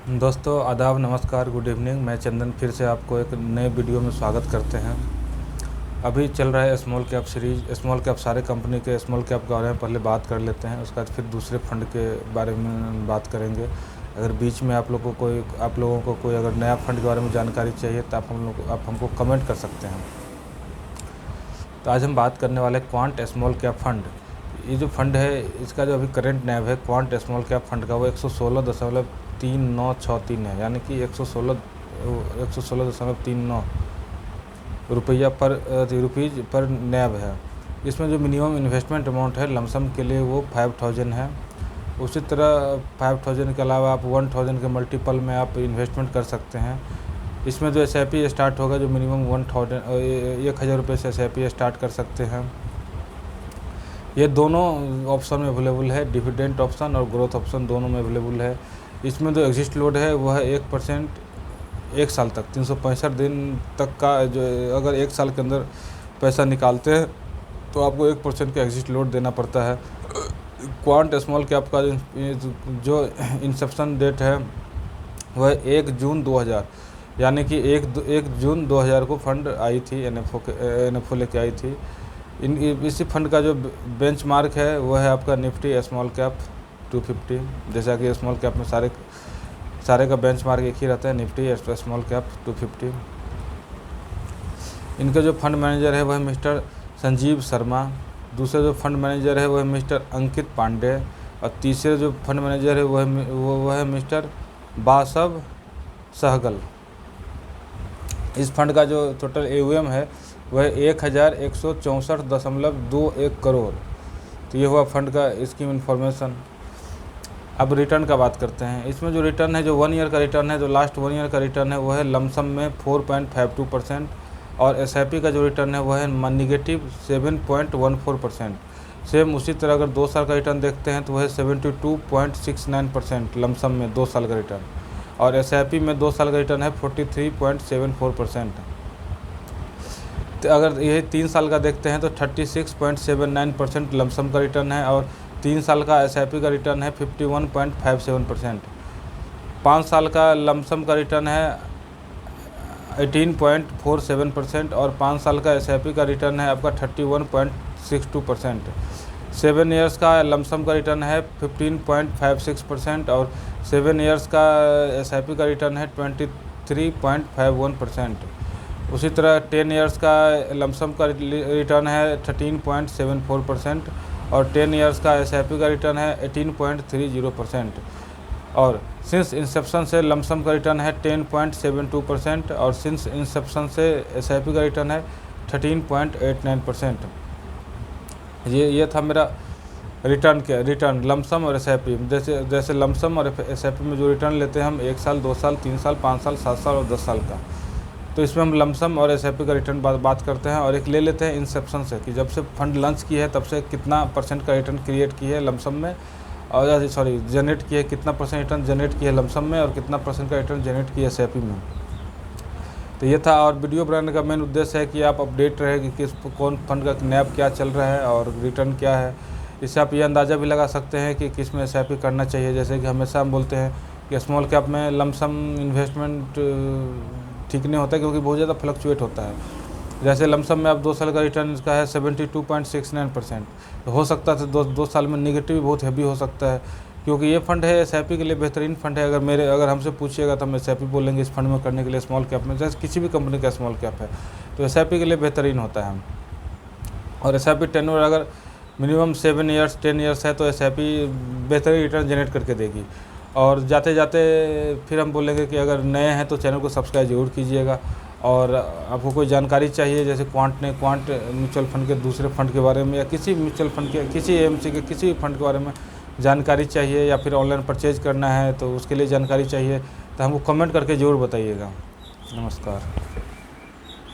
दोस्तों आदाब, नमस्कार, गुड इवनिंग। मैं चंदन फिर से आपको एक नए वीडियो में स्वागत करते हैं। अभी चल रहा है small cap series. Small cap सारे कंपनी के स्मॉल कैप के बारे में पहले बात कर लेते हैं, उसके बाद फिर दूसरे फंड के बारे में बात करेंगे। अगर बीच में आप लोगों को कोई अगर नया फंड के बारे में जानकारी चाहिए तो आप हमको कमेंट कर सकते हैं। तो आज हम बात करने वाले क्वांट स्मॉल कैप फंड। ये जो फंड है इसका जो अभी करंट नैव है क्वांट स्मॉल कैप फंड का वो 116.3963 है, यानी कि 116.39 रुपया रुपीज़ पर नैव है। इसमें जो मिनिमम इन्वेस्टमेंट अमाउंट है लमसम के लिए वो 5000 है। उसी तरह 5000 के अलावा आप 1000 के मल्टीपल में आप इन्वेस्टमेंट कर सकते हैं। इसमें जो SIP स्टार्ट होगा जो मिनिमम 1000 रुपये से SIP स्टार्ट कर सकते हैं। ये दोनों ऑप्शन में अवेलेबल है, डिविडेंड ऑप्शन और ग्रोथ ऑप्शन दोनों में अवेलेबल है। इसमें जो एग्जिस्ट लोड है वह है 1% 1 साल तक, 365 दिन तक का। जो अगर 1 साल के अंदर पैसा निकालते हैं तो आपको 1% का एग्जिस्ट लोड देना पड़ता है। क्वांट स्मॉल कैप का जो इंसेप्शन डेट है वह 1 जून 2000, यानी कि 1 जून 2000 को फंड आई थी, NFO लेके आई थी। इसी फंड का जो बेंचमार्क है वह है आपका निफ्टी स्मॉल कैप 250। जैसा कि स्मॉल कैप में सारे का बेंचमार्क एक ही रहता है, निफ्टी स्मॉल कैप 250। इनका जो फंड मैनेजर है वह मिस्टर संजीव शर्मा। दूसरे जो फंड मैनेजर है वह मिस्टर अंकित पांडे। और तीसरे जो फंड मैनेजर है वह है मिस्टर बासव सहगल। इस फंड का जो टोटल AUM है वह 1164.21 करोड़। तो ये हुआ फंड का स्कीम इन्फॉर्मेशन। अब रिटर्न का बात करते हैं। इसमें जो रिटर्न है, जो 1 ईयर का रिटर्न है, जो लास्ट 1 ईयर का रिटर्न है वह है लमसम में 4.52% और SIP का जो रिटर्न है वह है निगेटिव 7.14%। सेम उसी तरह अगर 2 साल का रिटर्न देखते हैं तो वह है 72.69% लमसम में 2 साल का रिटर्न। और SIP में 2 साल का रिटर्न है 43.74%। अगर ये 3 साल का देखते हैं तो 36.79% लमसम का रिटर्न है और 3 साल का SIP का रिटर्न है 51.57%। 5 साल का लमसम का रिटर्न है 18.47% और 5 साल का SIP का रिटर्न है आपका 31.62%। 7 ईयर्स का लमसम का रिटर्न है 15.56% और 7 ईयर्स का SIP का रिटर्न है 23.51%। उसी तरह 10 ईयर्स का लमसम का रिटर्न है 13.74% और 10 ईयर्स का SIP का रिटर्न है 18.30%। और सिंस इंसेप्शन से लमसम का रिटर्न है 10.72% और सिंस इंसेप्शन से SIP का रिटर्न है 13.89%। ये था मेरा रिटर्न लमसम और SIP। जैसे लमसम और SIP में जो रिटर्न लेते हैं हम 1 साल, 2 साल, 3 साल, 5 साल, 7 साल और 10 साल का। तो इसमें हम लमसम और SIP का रिटर्न बात करते हैं और एक ले लेते हैं इंसेप्शन से कि जब से फंड लॉन्च की है तब से कितना % का रिटर्न क्रिएट की है लमसम में, और जनरेट की है, कितना % रिटर्न जनरेट की है लमसम में और कितना % का रिटर्न जनरेट किया SIP में। तो ये था। और वीडियो बनाने का मेन उद्देश्य है कि आप अपडेट रहे कि कौन फंड का नैव क्या चल रहा है और रिटर्न क्या है। इससे आप ये अंदाज़ा भी लगा सकते हैं कि किस में SIP करना चाहिए। जैसे कि हमेशा हम बोलते हैं कि स्मॉल कैप में लमसम इन्वेस्टमेंट ठीक नहीं होता क्योंकि बहुत ज़्यादा फ्लक्चुएट होता है। जैसे लमसम में आप 2 साल का रिटर्न इसका है 72.69%, तो हो सकता है 2 साल में निगेटिव बहुत हैवी हो सकता है। क्योंकि ये फंड है SIP के लिए बेहतरीन फंड है। अगर हमसे पूछिएगा तो हम SIP बोलेंगे इस फंड में करने के लिए। स्मॉल कैप में जैसे किसी भी कंपनी का स्मॉल कैप है तो SIP के लिए बेहतरीन होता है। और SIP टेन्योर अगर मिनिमम 7 ईयर्स 10 ईयर्स है तो SIP बेहतरीन रिटर्न जनरेट करके देगी। और जाते जाते फिर हम बोलेंगे कि अगर नए हैं तो चैनल को सब्सक्राइब जरूर कीजिएगा। और आपको कोई जानकारी चाहिए जैसे क्वांट म्यूचुअल फंड के दूसरे फंड के बारे में या किसी म्यूचुअल फंड के, किसी AMC के किसी भी फंड के बारे में जानकारी चाहिए या फिर ऑनलाइन परचेज करना है तो उसके लिए जानकारी चाहिए तो हमको कमेंट करके ज़रूर बताइएगा। नमस्कार।